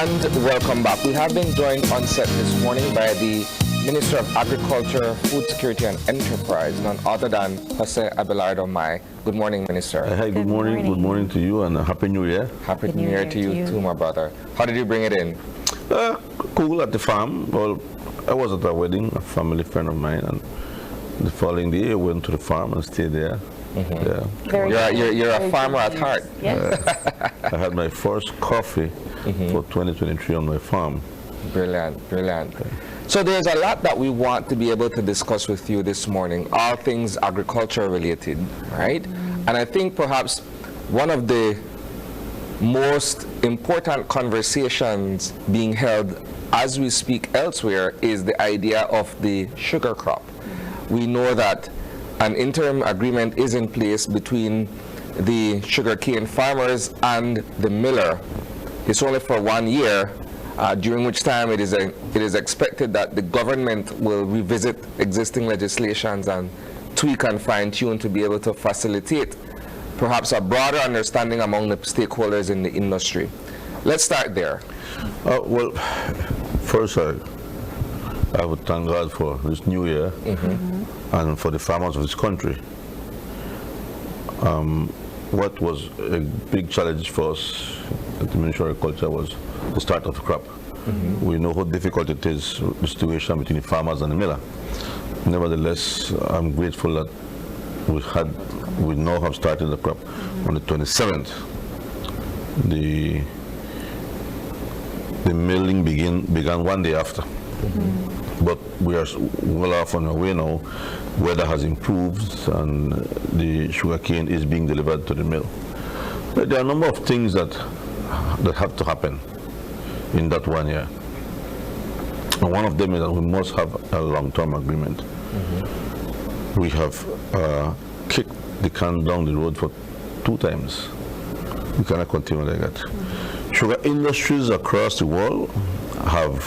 And welcome back. We have been joined on set this morning by the Minister of Agriculture, Food Security and Enterprise, none other than Jose Abelardo Mai. Good morning, Minister. Hi, good morning. Good morning to you, and Happy New Year. Happy New Year to you too, my brother. How did you bring it in? Cool at the farm. Well, I was at a wedding, a family friend of mine, and the following day I went to the farm and stayed there. You're a farmer at heart. Yes. I had my first coffee for 2023 on my farm. Brilliant, brilliant. Okay. So there's a lot that we want to be able to discuss with you this morning, all things agriculture related, right? And I think perhaps one of the most important conversations being held as we speak elsewhere is the idea of the sugar crop. We know that an interim agreement is in place between the sugarcane farmers and the miller. It's only for 1 year, during which time it is expected that the government will revisit existing legislations and tweak and fine-tune to be able to facilitate perhaps a broader understanding among the stakeholders in the industry. Let's start there. Well, first I would thank God for this new year and for the farmers of this country. What was a big challenge for us at the Ministry of Agriculture was the start of the crop. We know how difficult it is, the situation between the farmers and the miller. Nevertheless, I'm grateful that we now have started the crop on the 27th. The milling began 1 day after. But we are well off on our way now. Weather has improved and the sugarcane is being delivered to the mill. But there are a number of things that have to happen in that 1 year. And one of them is that we must have a long-term agreement. We have kicked the can down the road for 2 times. We cannot continue like that. Sugar industries across the world have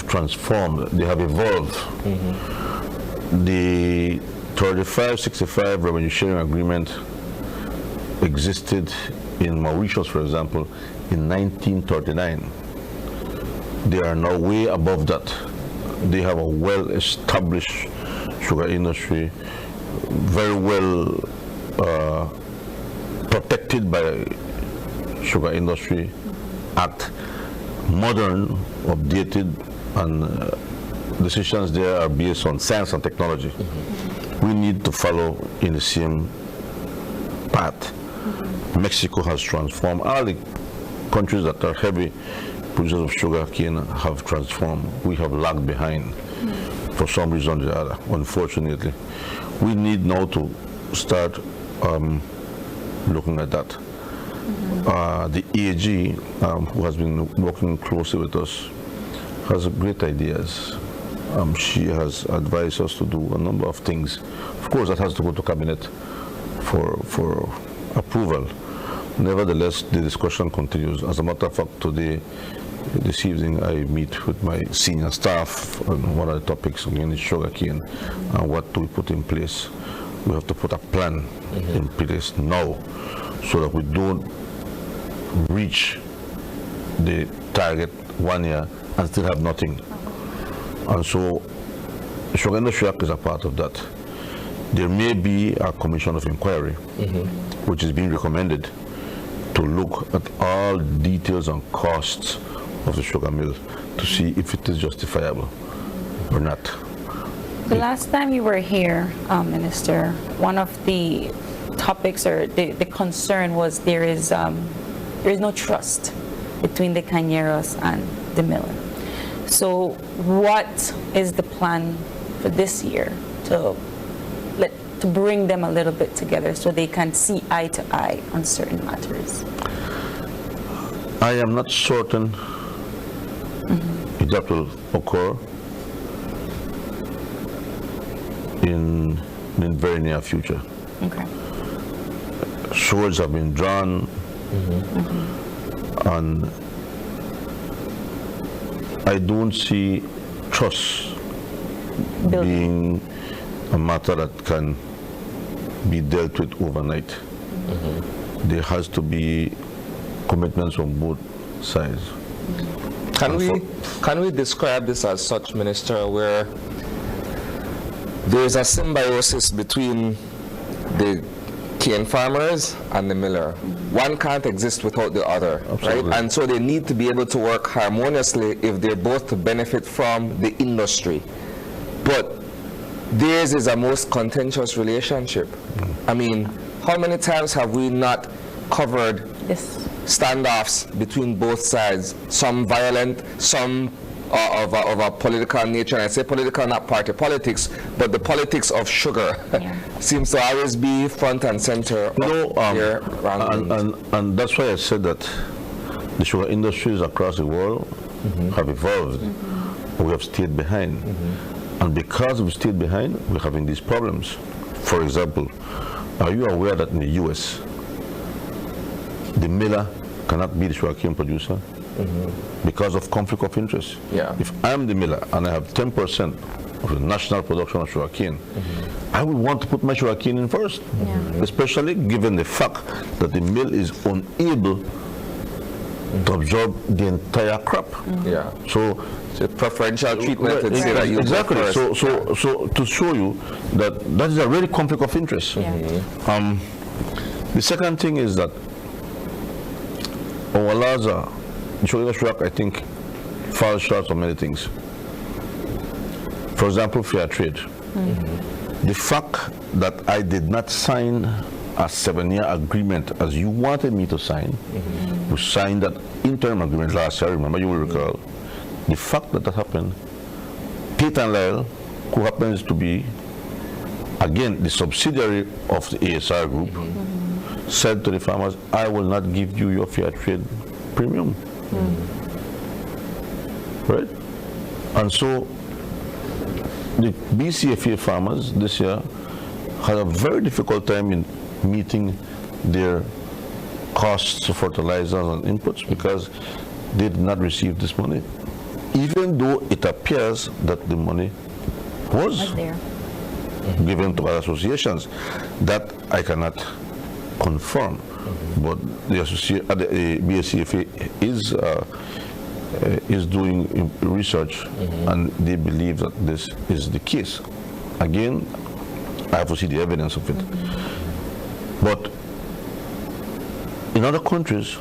transformed, they have evolved. The 35-65 revenue sharing agreement existed in Mauritius, for example, in 1939. They are now way above that. They have a well-established sugar industry, very well protected by Sugar Industry Act, modern, updated, and decisions there are based on science and technology. We need to follow in the same path. Mexico has transformed. All the countries that are heavy producers of sugar cane have transformed. We have lagged behind for some reason or the other, unfortunately. We need now to start looking at that. The AG, who has been working closely with us, has great ideas. She has advised us to do a number of things. Of course, that has to go to cabinet for approval. Nevertheless, the discussion continues. As a matter of fact, this evening, I meet with my senior staff on one of the topics again is sugarcane and what do we put in place. We have to put a plan in place now so that we don't reach the target 1 year and still have nothing. And so the Sugar Industry Act is a part of that. There may be a commission of inquiry which is being recommended to look at all details and costs of the sugar mill to see if it is justifiable or not. The last time you were here, Minister, one of the topics or the concern was there is no trust between the cañeros and the miller. So what is the plan for this year to bring them a little bit together so they can see eye to eye on certain matters? I am not certain if that will occur in the very near future. Okay. Swords have been drawn, and I don't see trust being a matter that can be dealt with overnight. There has to be commitments from both sides. Can we describe this as such, Minister, where there is a symbiosis between the cane farmers and the miller? One can't exist without the other, Absolutely. right? And so they need to be able to work harmoniously if they're both to benefit from the industry. But theirs is a most contentious relationship. I mean, how many times have we not covered Yes. standoffs between both sides, some violent, some of a political nature? And I say political, not party politics, but the politics of sugar seems to always be front and center. And that's why I said that the sugar industries across the world have evolved. We have stayed behind. And because we've stayed behind, we're having these problems. For example, are you aware that in the US, the miller cannot be the sugarcane producer because of conflict of interest? Yeah. If I'm the miller and I have 10% of the national production of sugarcane, I would want to put my sugarcane in first, especially given the fact that the mill is unable to absorb the entire crop. Yeah. So preferential treatment to say that you exactly. go first. So to show you that that is a really conflict of interest. The second thing is that our laws are, the sugar industry act, I think, falls short of many things. For example, fair trade. The fact that I did not sign a 7-year agreement as you wanted me to sign, we signed that interim agreement last year, remember, you will recall. The fact that that happened, Pete and Lyle, who happens to be, again, the subsidiary of the ASR group, said to the farmers, I will not give you your fair trade premium. Right? And so the BCFA farmers this year had a very difficult time in meeting their costs of fertilizers and inputs because they did not receive this money, even though it appears that the money was there. given to other associations. That I cannot confirm, but the BSCFA is doing research, and they believe that this is the case. Again, I have to see the evidence of it. But in other countries,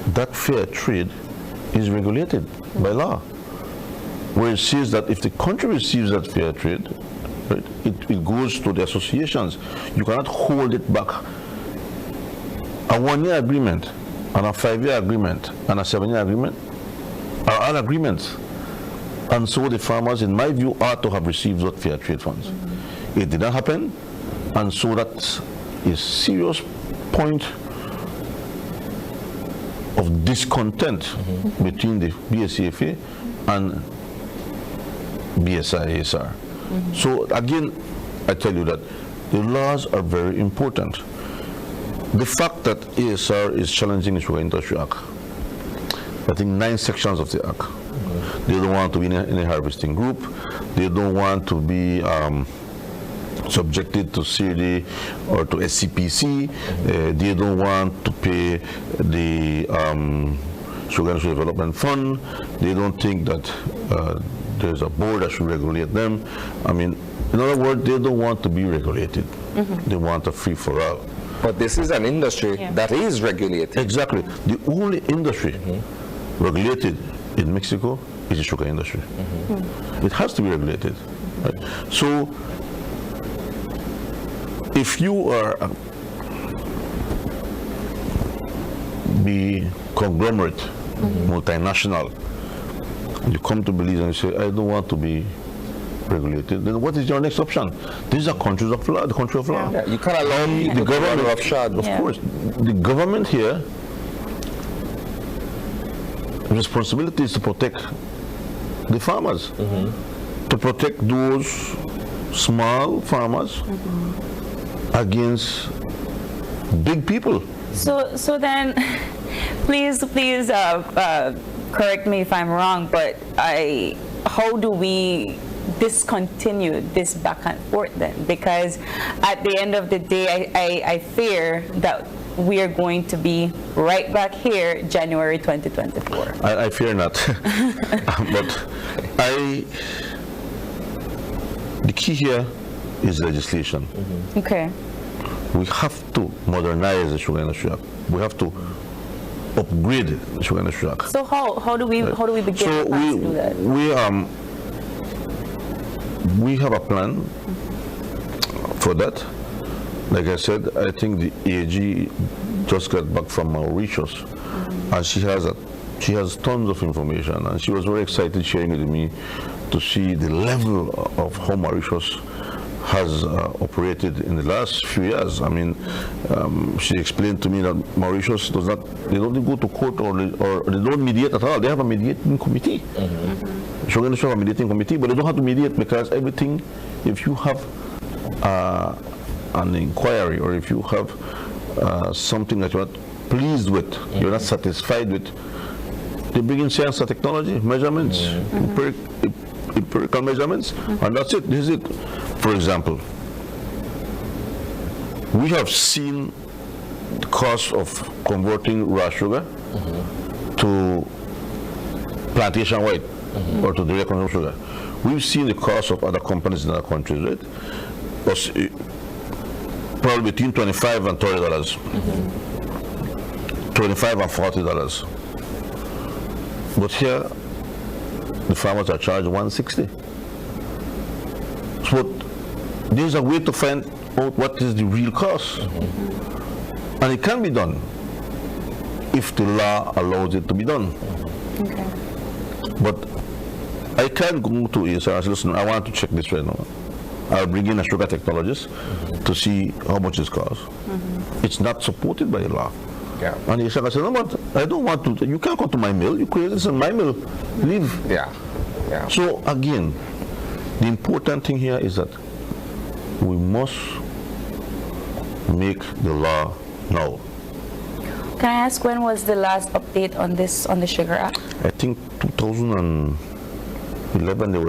that fair trade is regulated by law, where it says that if the country receives that fair trade, right, it goes to the associations. You cannot hold it back. A 1-year agreement and a 5-year agreement and a 7-year agreement are all agreements. And so the farmers, in my view, ought to have received those fair trade funds. It did not happen, and so that's a serious point of discontent between the BSCFA and BSI-ASR. So again, I tell you that the laws are very important. The fact that ASR is challenging the Sugar Industry Act, I think 9 sections of the Act. They don't want to be in a harvesting group. They don't want to be subjected to CRD or to SCPC. They don't want to pay the Sugar Industry Development Fund. They don't think that there's a board that should regulate them. I mean, in other words, they don't want to be regulated. They want a free-for-all. But this is an industry that is regulated. Exactly. The only industry regulated in Mexico is the sugar industry. It has to be regulated. Right? So, if you are the conglomerate, multinational, you come to Belize and you say, I don't want to be regulated, then what is your next option? These are countries of law, the country of law. Yeah, you can't allow people The government, to run roughshod. of course, the government here, the responsibility is to protect the farmers, to protect those small farmers against big people. So then, please correct me if I'm wrong, but how do we discontinue this back and forth then? Because at the end of the day, I fear that we are going to be right back here January 2024? I fear not. But the key here is legislation. Okay. We have to modernize the Sugar Industry Act. We have to upgrade the Sugar Industry Act. So how do we begin So to do that? we have a plan for that. Like I said, I think the AG just got back from Mauritius, and she has tons of information, and she was very excited sharing it with me to see the level of how Mauritius has operated in the last few years. I mean, she explained to me that Mauritius they don't go to court or they don't mediate at all. They have a mediating committee. Sugar Industry have a mediating committee, but they don't have to mediate because everything, if you have an inquiry or if you have something that you're not pleased with, you're not satisfied with, they bring in science and technology, measurements, empirical measurements, and that's it. This is it. For example, we have seen the cost of converting raw sugar to plantation white or to direct consumption sugar. We've seen the cost of other companies in other countries, right? Probably between $25 and $30, $25 and $40. But here, the farmers are charged $160. So there's a way to find out what is the real cost. And it can be done if the law allows it to be done. Okay. But I can't go to ASR and say, listen, I want to check this right now. I'll bring in a sugar technologist to see how much it costs. It's not supported by the law. Yeah. And the ASR said, no, but I don't want to. You can't come to my mill. You create this in my mill. Leave. Yeah. Yeah. So again, the important thing here is that we must make the law now. Can I ask, when was the last update on this, on the Sugar Act? I think 2011 there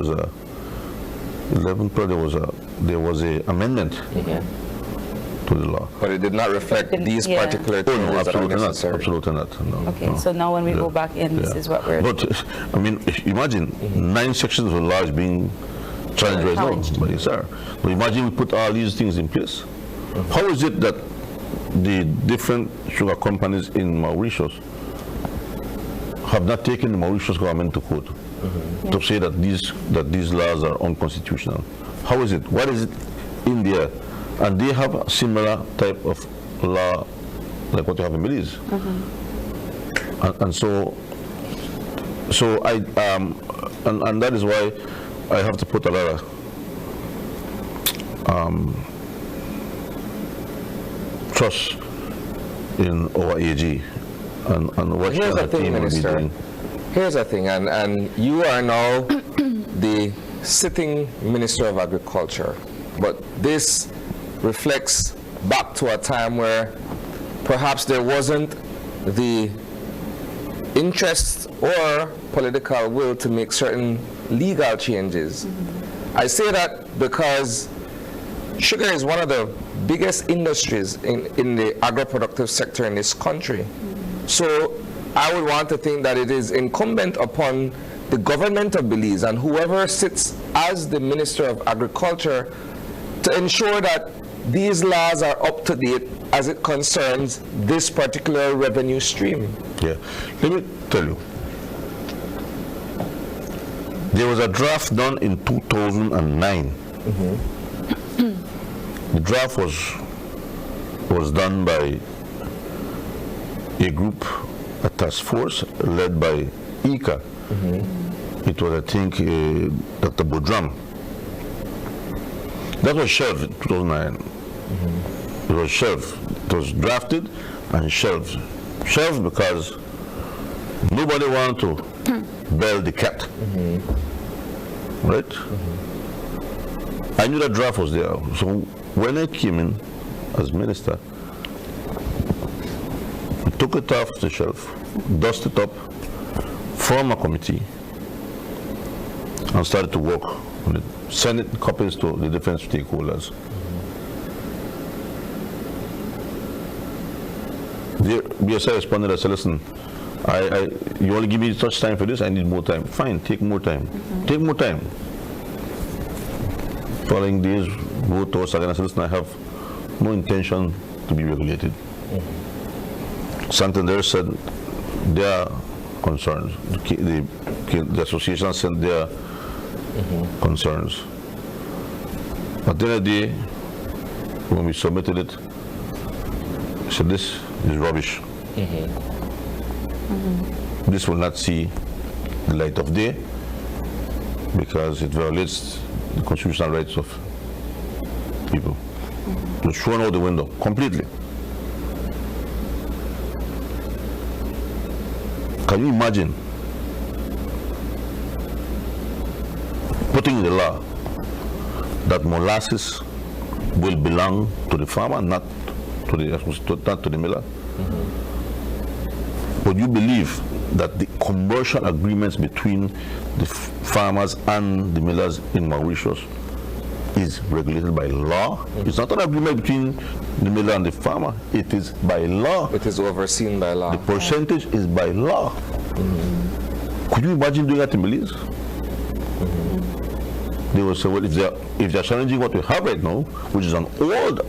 was a amendment to the law. But it did not reflect these particular Oh no, changes that are absolutely not. necessary. Absolutely not. No, Okay, no. so now when we go back in, this is what we're... But I mean, imagine 9 sections of the law is being challenged right now by the SR. But imagine we put all these things in place. How is it that the different sugar companies in Mauritius have not taken the Mauritius government to court to say that these laws are unconstitutional? How is it? What is it in there? And they have a similar type of law like what you have in Belize. And so I and that is why I have to put a lot of trust in our AG and what Here's the the thing, team will be Minister. doing. Here's the thing, and you are now the sitting Minister of Agriculture, but this reflects back to a time where perhaps there wasn't the interest or political will to make certain legal changes. I say that because sugar is one of the biggest industries in the agro-productive sector in this country. So I would want to think that it is incumbent upon the government of Belize and whoever sits as the Minister of Agriculture to ensure that these laws are up to date as it concerns this particular revenue stream. Yeah. Let me tell you. There was a draft done in 2009. The draft was done by a group, a task force led by ICA. It was, I think, Dr. Boudram. That was shelved in 2009. It was shelved. It was drafted and shelved. Shelved because nobody wanted to bail the cat. Right? I knew that draft was there. So when I came in as minister, we took it off the shelf, dusted it up, formed a committee, and started to work on it. Send it copies to the different stakeholders. The BSI responded, I said, listen, you only give me such time for this, I need more time. Fine, take more time. Take more time. Following days, wrote to us again, I said, listen, I have no intention to be regulated. Santander said their concerns. The association sent their concerns. At the end of the day, when we submitted it, I said, this is rubbish. This will not see the light of day because it violates the constitutional rights of people. It's thrown out the window completely. Can you imagine putting in the law that molasses will belong to the farmer, not to the miller? Would you believe that the commercial agreements between the farmers and the millers in Mauritius is regulated by law? It's not an agreement between the miller and the farmer. It is by law. It is overseen by law. The percentage is by law. Could you imagine doing that in Belize? They will say, well, if they're challenging what we have right now, which is an old,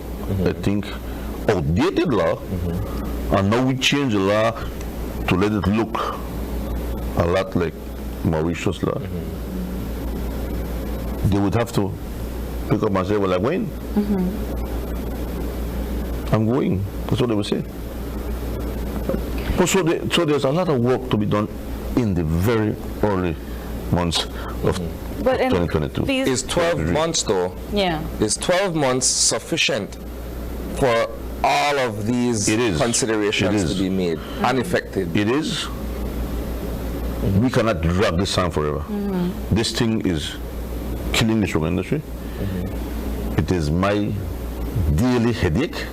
I think, outdated law, and now we change the law to let it look a lot like Mauritius law, they would have to pick up and say, well, I'm going. I'm going. That's what they would say. So there's a lot of work to be done in the very early months of 2022. Is 12 months, though? Yeah. Is 12 months sufficient for all of these considerations to be made and effected? It is. We cannot drag this on forever. This thing is killing the sugar industry. It is my daily headache,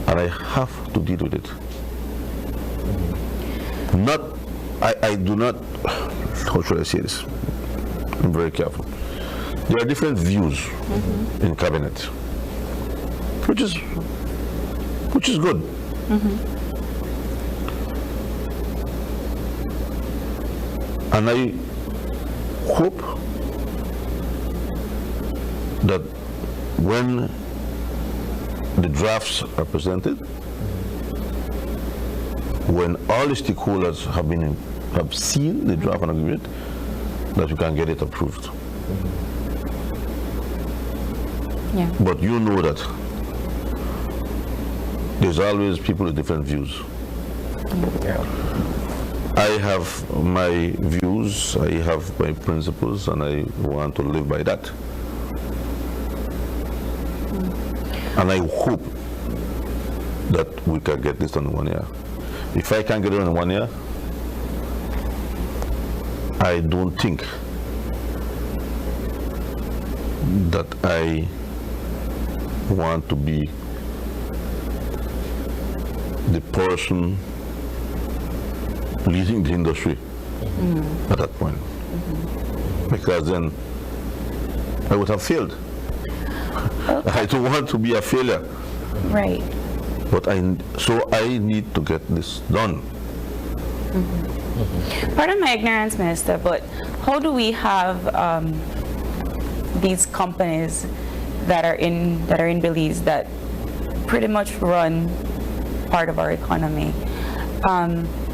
and I have to deal with it. I do not, how should I say this? I'm very careful. There are different views in cabinet, which is good. And I hope that when the drafts are presented, when all the stakeholders have seen the draft and agreement, that you can get it approved. Yeah. But you know that there's always people with different views. Yeah. I have my views, I have my principles, and I want to live by that. And I hope that we can get this done in 1 year. If I can't get it in 1 year, I don't think that I want to be the person leading the industry at that point. Because then I would have failed. I don't want to be a failure. Right. But I need to get this done. Pardon my ignorance, Minister, but how do we have these companies that are in Belize that pretty much run part of our economy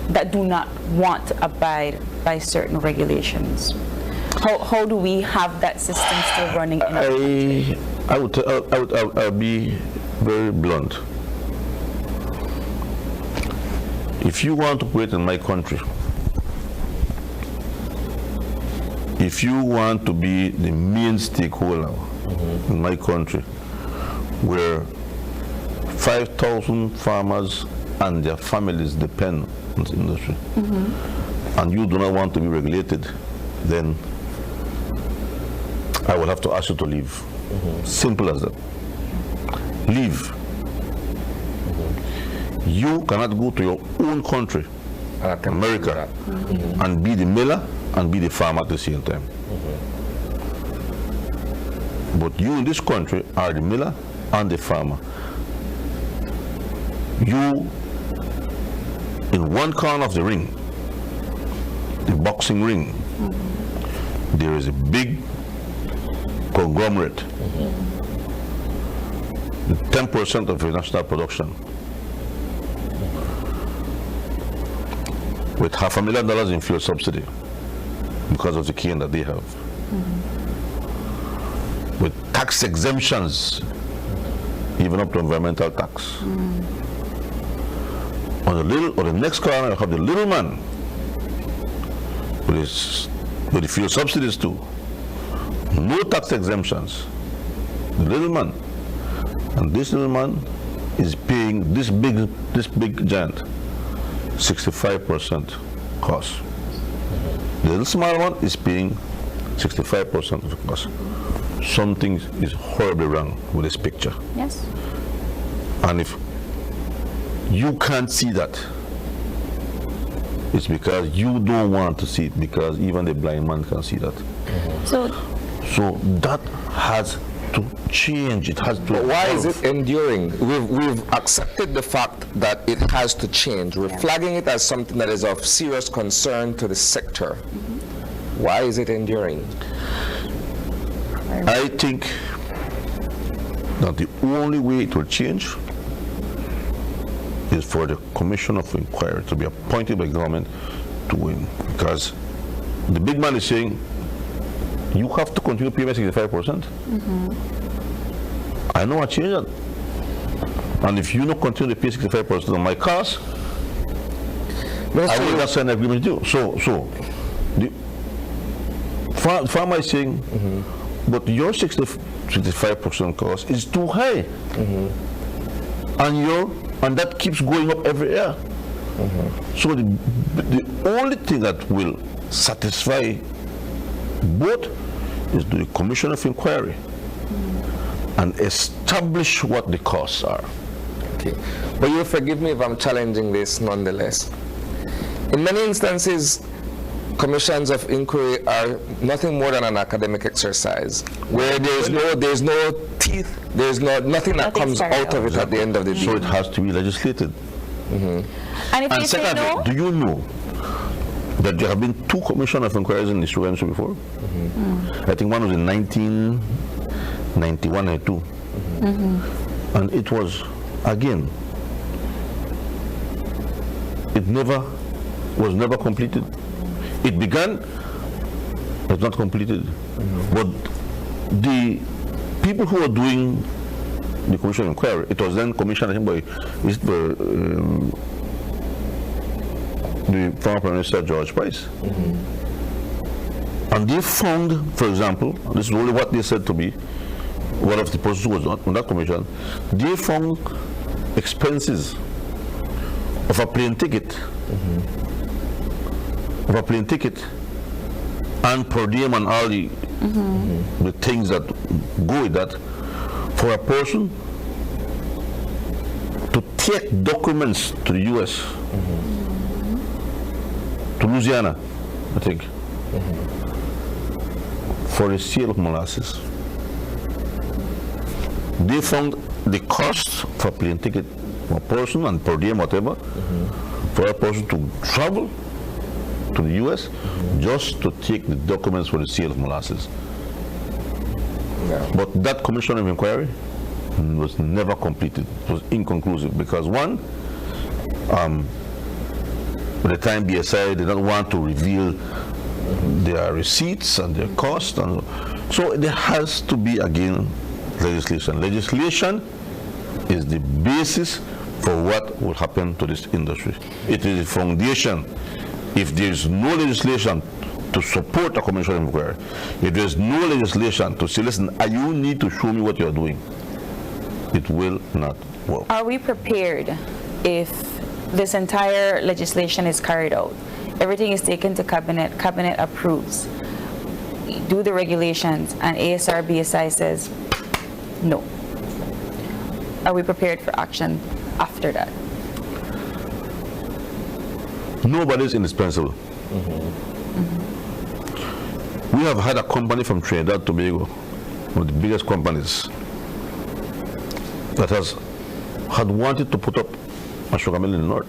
that do not want to abide by certain regulations? How do we have that system still running in our country? I'll be very blunt. If you want to operate in my country, if you want to be the main stakeholder in my country, where 5,000 farmers and their families depend on the industry, and you do not want to be regulated, then I will have to ask you to leave. Simple as that. Leave. You cannot go to your own country, America, and be the miller and be the farmer at the same time. But you in this country are the miller and the farmer. You, in one corner of the ring, the boxing ring, there is a big conglomerate, 10% of your national production, with $500,000 in fuel subsidy because of the cane that they have, with tax exemptions, even up to environmental tax. On the next corner, you have the little man with the fuel subsidies too. No tax exemptions. The little man. And this little man is paying this big giant 65% cost. The little small one is paying 65% of the cost. Something is horribly wrong with this picture. Yes. And if you can't see that, it's because you don't want to see it, because even the blind man can see that. So that has to change. It has to. But why is evolve. it enduring? We've accepted the fact that it has to change. We're flagging it as something that is of serious concern to the sector. Why is it enduring? I think that the only way it will change is for the Commission of Inquiry to be appointed by government to win. Because the big man is saying, you have to continue paying 65%. I know I change that. And if you don't continue to pay 65% on my cars, I will not sign an agreement with you. So the farmer is saying, but your 65% cost is too high. And that keeps going up every year. So the only thing that will satisfy both is the Commission of Inquiry and establish what the costs are. Okay. But you'll forgive me if I'm challenging this nonetheless. In many instances, commissions of inquiry are nothing more than an academic exercise where there's no teeth, there's nothing that comes out of it at the end of the day. So it has to be legislated. and if you say secondly, no, do you know that there have been 2 commission of inquiries in this UNC before? I think one was in 1991 and 2. And it was, again, it was never completed. It began, was not completed. But the people who were doing the commission of inquiry, it was then commissioned, I think, by the former Prime Minister George Price. And they found, for example, this is only what they said to me, one of the persons who was on that commission, they found expenses of a plane ticket, and per diem and all the things that go with that, for a person to take documents to the U.S., to Louisiana, I think, for the sale of molasses. They found the cost for a plane ticket for a person and per diem, whatever, for a person to travel to the U.S. just to take the documents for the sale of molasses. But that commission of inquiry was never completed. It was inconclusive because one, by the time BSI did not want to reveal their receipts and their costs, and so there has to be again legislation. Legislation is the basis for what will happen to this industry. It is the foundation. If there is no legislation to support a commission of inquiry, if there is no legislation to say, listen, you need to show me what you are doing, it will not work. are we prepared if this entire legislation is carried out? Everything is taken to cabinet, cabinet approves, do the regulations, and ASR BSI says no. Are we prepared for action after that? Nobody is indispensable. We have had a company from Trinidad and Tobago, one of the biggest companies, that had wanted to put up and sugar mill in the north.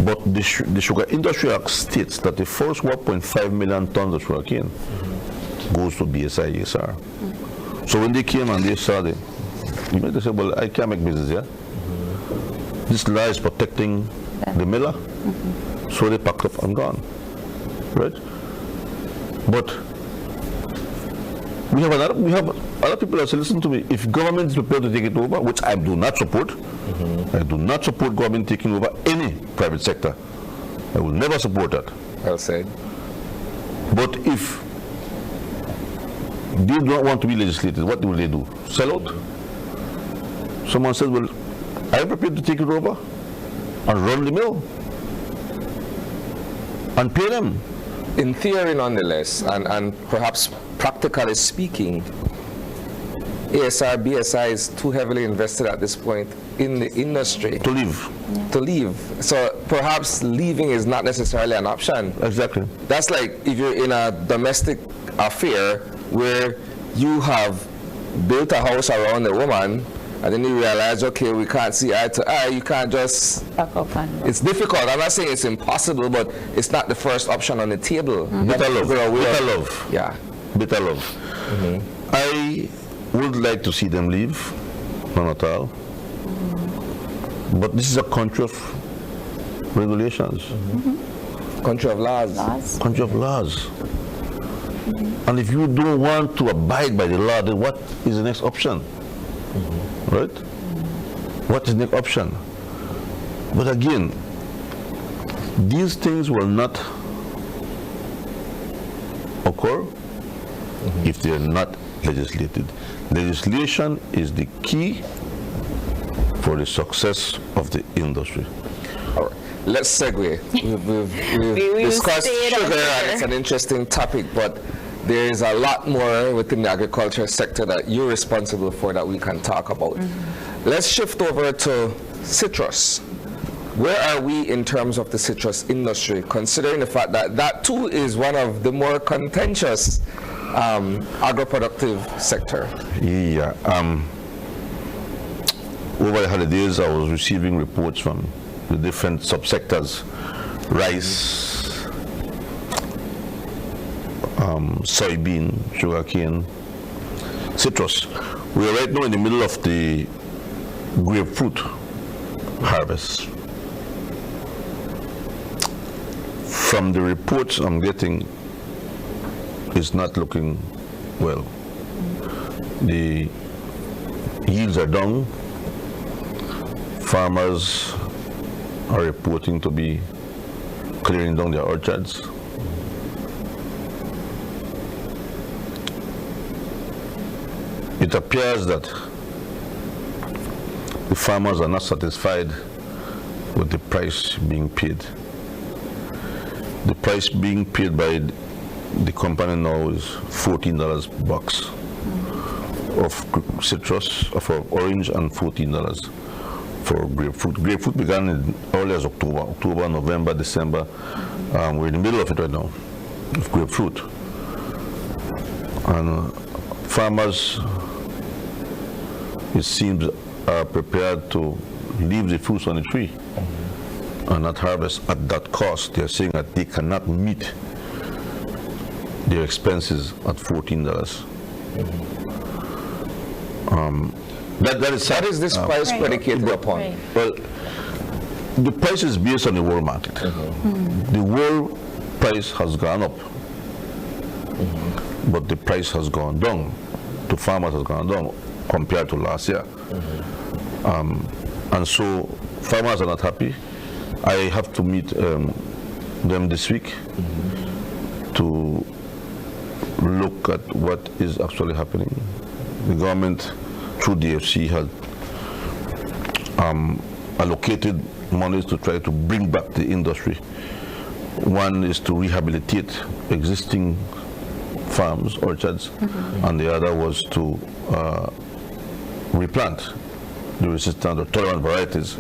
But the Sugar Industry Act states that the first 1.5 million tons of sugarcane goes to BSI ESR. So when they came and they saw they said, well, I can't make business here. This law is protecting the miller. So they packed up and gone. Right? But we have other people that say, listen to me, if government is prepared to take it over, which I do not support, I do not support government taking over any private sector. I will never support that. Well said. But if they don't want to be legislated, what will they do? Sell out? Someone says, well, I'm prepared to take it over and run the mill and pay them. In theory, nonetheless, and perhaps practically speaking, ASR, BSI is too heavily invested at this point in the industry. To leave. To leave. So perhaps leaving is not necessarily an option. Exactly. That's like if you're in a domestic affair where you have built a house around a woman, and then you realize, okay, we can't see eye to eye, you can't just... Back up and It's difficult. I'm not saying it's impossible, but it's not the first option on the table. Bitter love. Bitter love. Yeah. Bitter love. I would like to see them leave, not at all. But this is a country of regulations. Country of laws. laws. Country of laws. And if you don't want to abide by the law, then what is the next option? Right? What is the next option? But again, these things will not occur if they are not legislated. Legislation is the key for the success of the industry. All right. Let's segue. We've discussed sugar, and it's an interesting topic, but there is a lot more within the agriculture sector that you're responsible for that we can talk about. Let's shift over to citrus. Where are we in terms of the citrus industry, considering the fact that that too is one of the more contentious agro-productive sector? Yeah. Over the holidays, I was receiving reports from the different subsectors: rice, soybean, sugarcane, citrus. We are right now in the middle of the grapefruit harvest. From the reports I'm getting, it's not looking well. The yields are down. Farmers are reporting to be clearing down their orchards. It appears that the farmers are not satisfied with the price being paid. The price being paid by the company now is $14 box of citrus, of orange, and $14 for grapefruit. Grapefruit began in early as October, November, December. We're in the middle of it right now, with grapefruit. And farmers, it seems, are prepared to leave the fruits on the tree and not harvest at that cost. They're saying that they cannot meet their expenses at $14. That is sad. What is this price predicated upon? Right. Well, the price is based on the world market. The world price has gone up, but the price has gone down. To farmers has gone down compared to last year. And so farmers are not happy. I have to meet them this week to look at what is actually happening. The government, through DFC, had allocated monies to try to bring back the industry. One is to rehabilitate existing farms, orchards, and the other was to replant the resistant or tolerant varieties.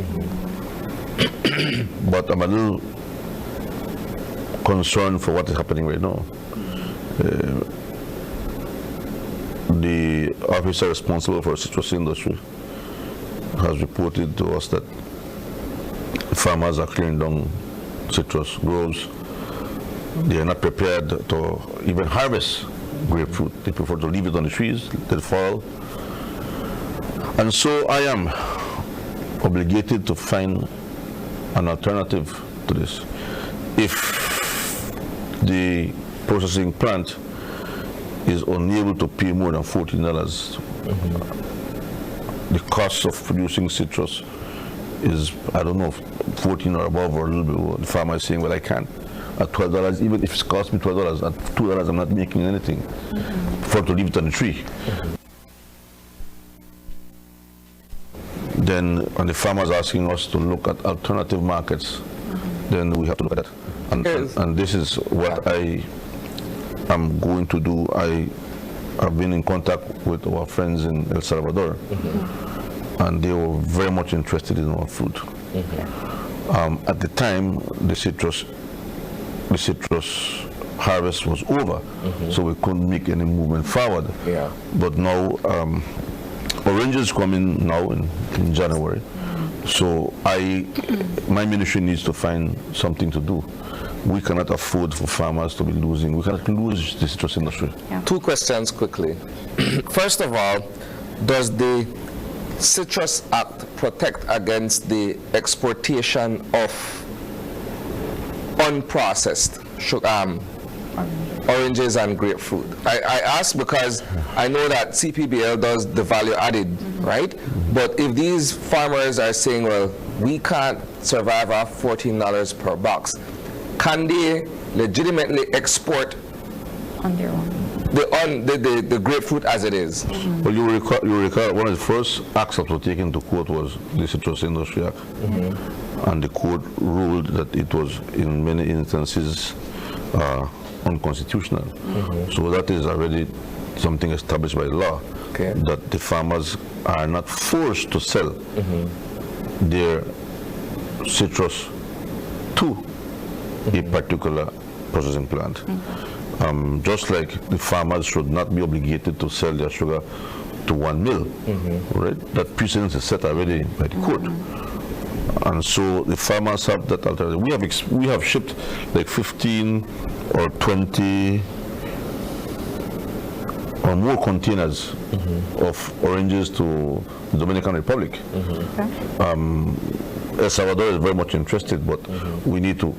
But I'm a little concerned for what is happening right now. The officer responsible for the citrus industry has reported to us that the farmers are clearing down citrus groves. They are not prepared to even harvest grapefruit. They prefer to leave it on the trees, let it fall. And so I am obligated to find an alternative to this. If the processing plant is unable to pay more than $14, the cost of producing citrus is, I don't know, 14 or above or a little bit more. The farmer is saying, well, I can't. At $12, even if it costs me $12, at $2 I'm not making anything for to leave it on the tree. Then, and the farmers asking us to look at alternative markets, then we have to look at that. And this is what I am going to do. I have been in contact with our friends in El Salvador, and they were very much interested in our fruit. At the time, the citrus harvest was over, so we couldn't make any movement forward. But now, oranges come in now in January, so my ministry needs to find something to do. We cannot afford for farmers to be losing. We cannot lose the citrus industry. Two questions quickly. First of all, does the Citrus Act protect against the exportation of unprocessed oranges and grapefruit? I ask because I know that CPBL does the value added, right? But if these farmers are saying, well, we can't survive off $14 per box, can they legitimately export On their own. the grapefruit as it is? Well, you recall one of the first acts that were taken to court was the Citrus Industry Act. And the court ruled that it was, in many instances, unconstitutional. So that is already something established by law, that the farmers are not forced to sell their citrus to a particular processing plant. Just like the farmers should not be obligated to sell their sugar to one mill, right? That precedent is set already by the court. And so the farmers have that alternative. We have shipped like 15 or 20 or more containers of oranges to the Dominican Republic. El Salvador is very much interested, but we need to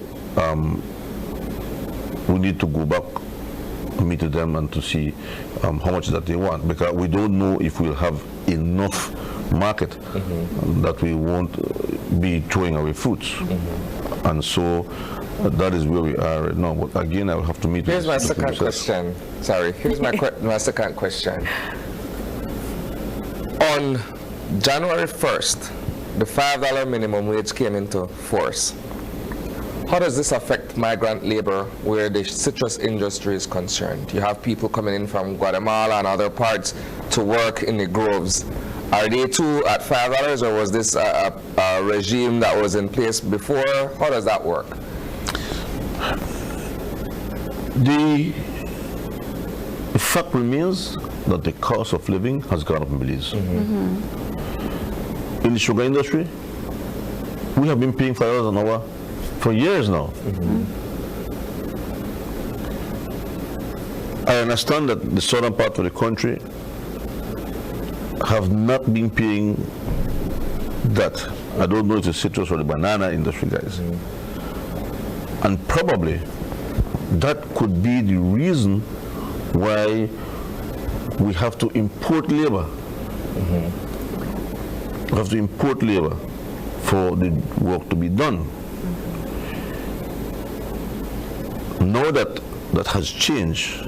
go back, meet with them, and to see how much that they want, because we don't know if we'll have enough market that we won't be throwing away fruits. And so that is where we are right now. But again, I'll have to meet. Here's my second question. Sorry. Here's my second question. On January 1st, the $5 minimum wage came into force. How does this affect migrant labor where the citrus industry is concerned? You have people coming in from Guatemala and other parts to work in the groves. Are they too at $5, or was this a regime that was in place before? How does that work? The fact remains that the cost of living has gone up in Belize. In the sugar industry, we have been paying $5 an hour for years now. I understand that the southern part of the country have not been paying that. I don't know if it's the citrus or the banana industry guys. And probably that could be the reason why we have to import labor. We have to import labor for the work to be done. Now that that has changed,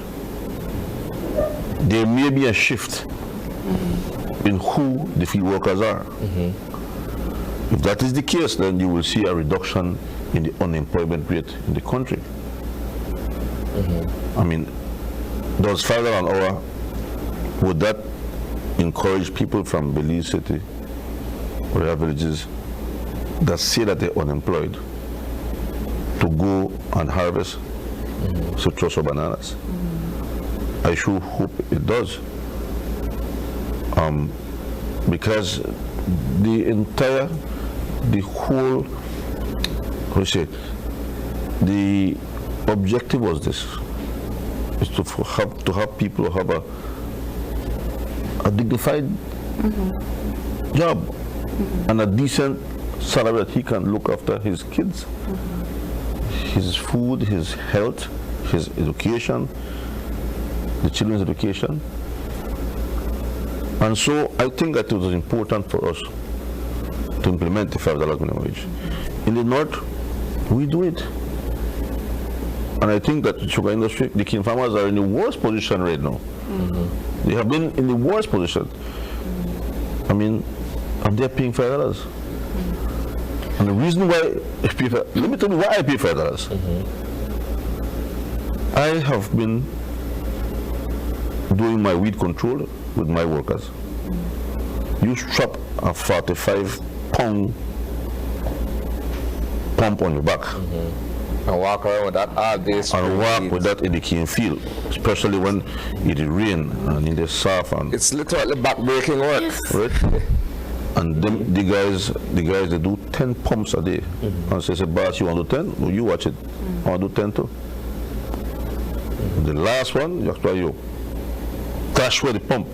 there may be a shift in who the field workers are. If that is the case, then you will see a reduction in the unemployment rate in the country. I mean, those $5 an hour, would that encourage people from Belize City or their villages that say that they're unemployed to go and harvest citrus or bananas? I sure hope it does. Because the whole how do you say it? The objective was this: is to have people have a dignified job and a decent salary that he can look after his kids, his food, his health, his education, the children's education. And so I think that it was important for us to implement the $5 minimum wage. In the North, we do it. And I think that the sugar industry, the cane farmers are in the worst position right now. They have been in the worst position. I mean, and they're paying $5. And the reason why I pay $5, let me tell you why I pay $5. I have been doing my weed control with my workers. You strap a 45-pound pump on your back. And walk around with that all day. And walk with that in the cane field, especially when it rain and in the south. And it's literally back-breaking work. Yes. right? And them, the guys, they do 10 pumps a day. And say, boss, you want to do 10? Well, you watch it. I want to do 10 too. The last one, you actually you crash with the pump.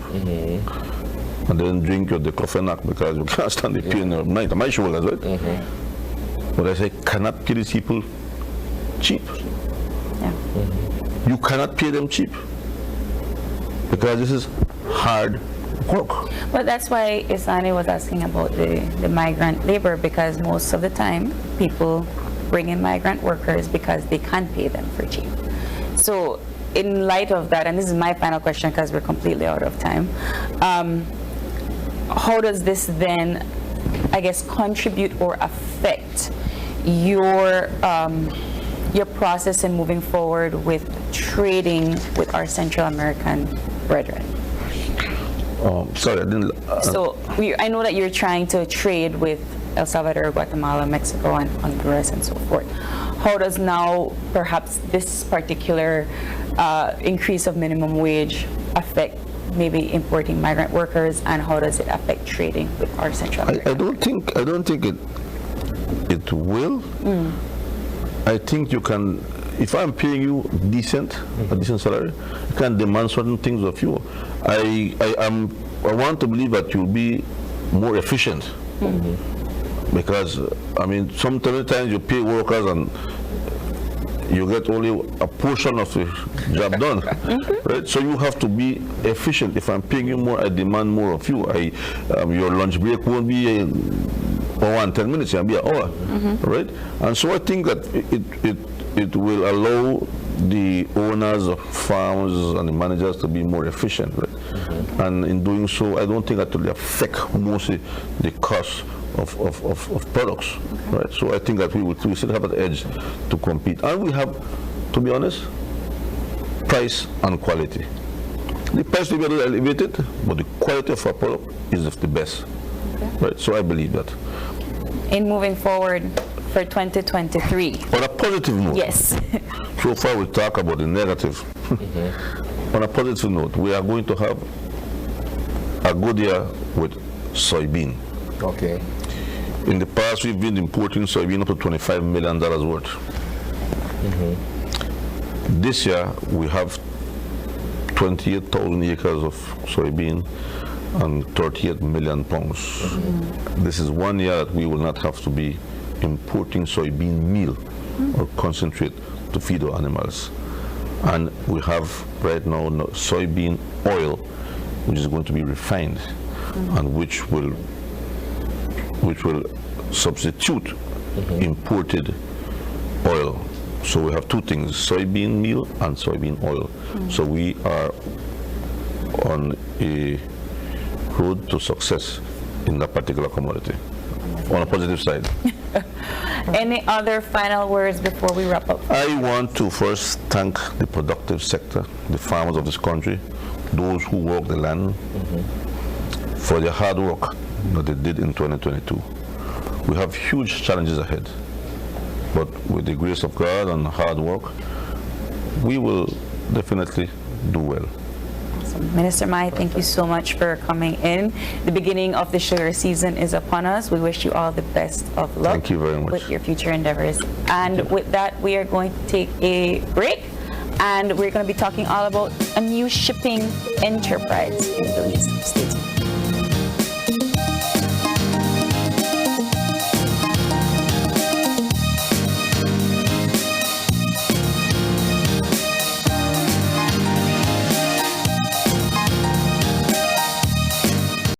And then drink your diclofenac because you can't stand the pain at night. My shoulders, right? But I say, cannot pay these people cheap. Yeah. You cannot pay them cheap because this is hard work. But that's why Isani was asking about the migrant labor, because most of the time people bring in migrant workers because they can't pay them for cheap. So in light of that, and this is my final question because we're completely out of time, how does this then, I guess, contribute or affect your process in moving forward with trading with our Central American brethren? Sorry, I didn't. So I know that you're trying to trade with El Salvador, Guatemala, Mexico, and Honduras, and so forth. How does now perhaps this particular increase of minimum wage affect maybe importing migrant workers, and how does it affect trading with our Central America? I don't think it will. I think you can, if I'm paying you a decent salary, I can demand certain things of you. I want to believe that you'll be more efficient. Because I mean, sometimes you pay workers and you get only a portion of the job done, right? So you have to be efficient. If I'm paying you more, I demand more of you. Your lunch break won't be 1 and 10 minutes; it'll be an hour, right? And so I think that it will allow the owners of farms and the managers to be more efficient, right? And in doing so, I don't think that will affect mostly the cost of products, right? So I think that we still have an edge to compete, and we have, to be honest, price and quality. The price will be a little elevated, but the quality of our product is the best, right? So I believe that. In moving forward for 2023. On a positive note, Yes. so far we talk about the negative. On a positive note, we are going to have a good year with soybean. Okay. In the past, we've been importing soybean up to $25 million worth. This year, we have 28,000 acres of soybean and 38 million pounds. This is 1 year that we will not have to be importing soybean meal or concentrate to feed our animals. And we have right now soybean oil, which is going to be refined and which will substitute imported oil. So we have two things, soybean meal and soybean oil. So we are on a road to success in that particular commodity, on a positive side. Any other final words before we wrap up? I want to first thank the productive sector, the farmers of this country, those who work the land, for their hard work that they did in 2022. We have huge challenges ahead, but with the grace of God and hard work, we will definitely do well. Awesome. Minister Mai, thank you so much for coming in. The beginning of the sugar season is upon us. We wish you all the best of luck. Thank you very much. With your future endeavors. And with that, we are going to take a break, and we're going to be talking all about a new shipping enterprise in Belize. Stay tuned.